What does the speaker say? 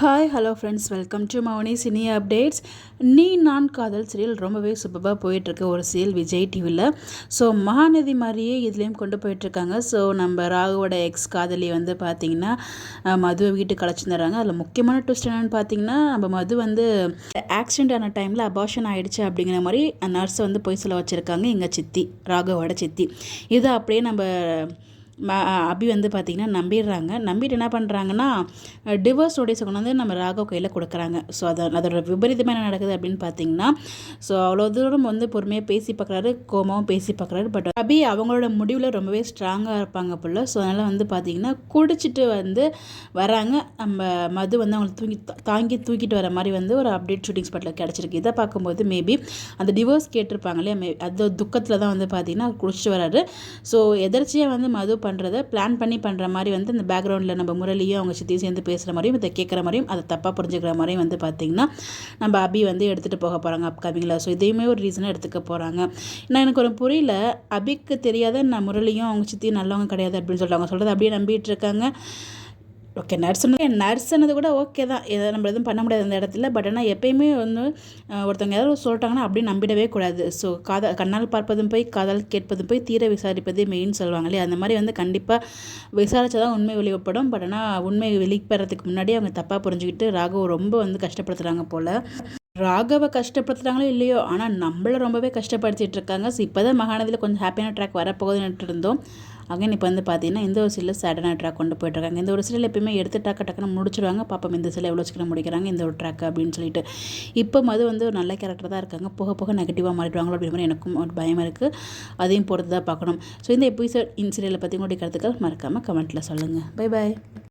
Hi hello friends, welcome to Mouni cine updates. நீ நான் காதல் சீரியல் ரொம்பவே சூப்பராக போயிட்டுருக்கு. ஒரு சீரியல் விஜய் டிவியில். ஸோ மகாநதி மாதிரியே இதுலேயும் கொண்டு போயிட்டுருக்காங்க. ஸோ நம்ம ராகுவோட எக்ஸ் காதலி வந்து பார்த்திங்கன்னா மதுவை வீட்டுக்கு அழைச்சிருந்துறாங்க. அதில் முக்கியமான ட்விஸ்ட் என்னென்னு பார்த்தீங்கன்னா, நம்ம மது வந்து ஆக்சிடென்ட் ஆன டைமில் அபார்ஷன் ஆகிடுச்சு அப்படிங்கிற மாதிரி நர்ஸை வந்து போய் சொல்ல வச்சுருக்காங்க எங்கள் சித்தி, ராகுவோட சித்தி. இதை அப்படியே நம்ம அபி வந்து பார்த்திங்கன்னா நம்பிட்டு என்ன பண்ணுறாங்கன்னா டிவோர்ஸ் நோட்டீஸை கொண்டு வந்து நம்ம ராகவ் கையில் கொடுக்குறாங்க. ஸோ அதோட விபரீதமாக என்ன நடக்குது அப்படின்னு பார்த்தீங்கன்னா, ஸோ அவ்வளோ தூரம் வந்து பொறுமையாக பேசி பார்க்குறாரு, கோமாவும் பேசி பார்க்குறாரு. பட் அபி அவங்களோட முடிவில் ரொம்பவே ஸ்ட்ராங்காக இருப்பாங்க போல். ஸோ அதனால் வந்து பார்த்திங்கன்னா குடிச்சிட்டு வந்து வராங்க. நம்ம மது வந்து அவங்களை தூக்கிட்டு வர மாதிரி வந்து ஒரு அப்டேட் ஷூட்டிங் ஸ்பாட்டில் கிடச்சிருக்கு. இதை பார்க்கும்போது மேபி அந்த டிவோர்ஸ் கேட்டிருப்பாங்க இல்லையா, அது துக்கத்தில் தான் வந்து பார்த்திங்கன்னா குடிச்சிட்டு வராரு. ஸோ எதர்ச்சியாக வந்து மது பண்ணுறதை பிளான் பண்ணி பண்ணுற மாதிரி வந்து இந்த பேக்ரவுண்டில் நம்ம முரளியும் அவங்க சித்தியும் சேர்ந்து பேசுகிற மாதிரியும் இதை கேட்குற மாதிரியும் அதை தப்பாக புரிஞ்சுக்கிற மாதிரியும் வந்து பார்த்திங்கன்னா நம்ம அபி வந்து எடுத்துகிட்டு போக போகிறாங்க அப்கமிங்கில். ஸோ இதையுமே ஒரு ரீசனாக எடுத்துக்க போகிறாங்க. நான் எனக்கு ஒரு புரியல, அபிக்கு தெரியாத நான் முரளியும் அவங்க சித்தியும் நல்லவங்க கிடையாது அப்படின்னு சொல்லிட்டு அவங்க சொல்கிறது அப்படியே நம்பிட்டு இருக்காங்க. ஓகே, நர்ஸ்னது கூட ஓகே தான், எதை நம்ம எதுவும் பண்ண முடியாது அந்த இடத்துல. பட் ஆனால் எப்பயுமே வந்து ஒருத்தவங்க ஏதாவது சொல்லிட்டாங்கன்னா அப்படி நம்பிடவே கூடாது. ஸோ கண்ணால் பார்ப்பதும் போய் காதால் கேட்பதும் போய் தீர விசாரிப்பதே மெயின் சொல்லுவாங்க இல்லையா, அந்த மாதிரி வந்து கண்டிப்பாக விசாரித்தா தான் உண்மை வெளிப்படும். பட் ஆனால் உண்மை வெளிப்படுறதுக்கு முன்னாடி அவங்க தப்பாக புரிஞ்சுக்கிட்டு ராகவ் ரொம்ப வந்து கஷ்டப்படுத்துகிறாங்க போல். ராகவை கஷ்டப்படுத்துகிறாங்களோ இல்லையோ, ஆனால் நம்மளை ரொம்பவே கஷ்டப்படுத்திட்டு இருக்காங்க. ஸோ இப்போ தான் மகாநதியில் கொஞ்சம் ஹாப்பியான ட்ராக் வரப்போகுதுன்னுட்டு இருந்தோம். அகைன் இப்போ வந்து பார்த்தீங்கன்னா இந்த ஒரு சீரியல் சேடான ட்ராக் கொண்டு போயிட்டுருக்காங்க. இந்த ஒரு சீரியல் எப்பயுமே எடுத்து டக்குன்னு முடிச்சிடுவாங்க. பாப்போம் இந்த சீரியல் எவ்வளோ சீக்கிரம் முடிக்கிறாங்க இந்த ஒரு ட்ராக் அப்படின்னு சொல்லிட்டு. இப்போ மது வந்து ஒரு நல்ல கேரக்டர் தான் இருக்காங்க. போக போக நெகட்டிவாக மாறிடுவாங்களோ அப்படிங்கிற மாதிரி எனக்கும் ஒரு பயம் இருக்குது. அதையும் பொறுத்து தான் பார்க்கணும். ஸோ இந்த எபிசோட் சீரியலை பற்றி உங்களுடைய கருத்துக்கள் மறக்காமல் கமெண்ட்டில் சொல்லுங்கள். Bye bye.